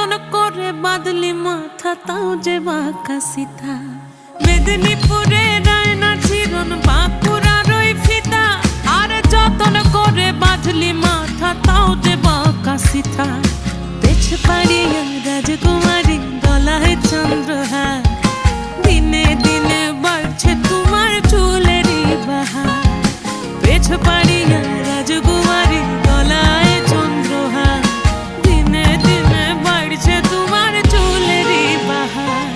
যতন করে বাঁধলি মাথা তাও যে বাঁকা সিথা। মেদিনীপুরে রায়না চিরন বাঁকুড়ার ওই ফিতা, আর যতন করে বাঁধলি মাথা তাও যে বাঁকা সিথা। পেছ পাড়িয়া রাজকুমারী গলায় চন্দ্রহার, দিনে দিনে বাড়ছে তোমার চুলেরই বাহার। পেছ পাড়িয়া রাজকুমারী গলায় চন্দ্রহার, দিনে দিনে বাড়ছে তোমার চুলেরই বাহার।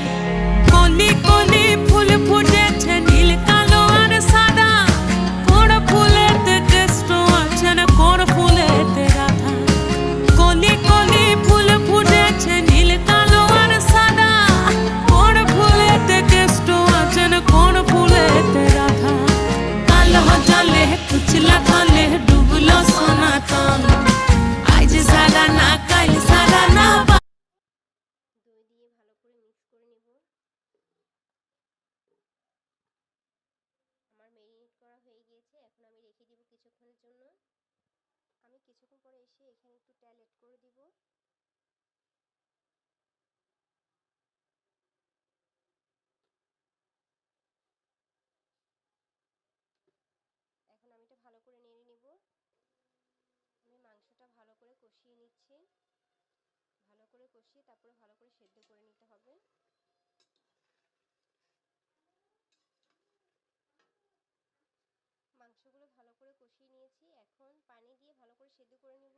কলি কলি ফুল ফুটেছে নীল কালো আর সাদা, কোন ফুলেতে কেষ্ট আছে না কোন ফুলেতে রাধা। কলি কলি ফুল ফুটেছে নীল কালো আর সাদা, কোন ফুলেতে কেষ্ট আছে না কোন ফুলেতে রাধা। কালো জলে কুচলা থলে ডুবলো সনাতন, আজ সারা না কাল সারা না। দই দিয়ে ভালো করে মিক্স করে নেব। আমার ম্যারিনেট করা হয়ে গিয়েছে, এখন আমি রেখে দিব কিছুক্ষণের জন্য। আমি কিছুক্ষণ পরে এসে এখানে একটু তেল অ্যাড করে দিব। এখন আমি এটা ভালো করে নেড়ে নেব। আমি মাংসটা ভালো করে কষিয়ে নিচ্ছি, ভালো করে কষিয়ে তারপরে ভালো করে সেদ্ধ করে নিতে হবে। মাংসগুলো ভালো করে কষিয়ে নিয়েছি, এখন পানি দিয়ে ভালো করে সেদ্ধ করে নেব।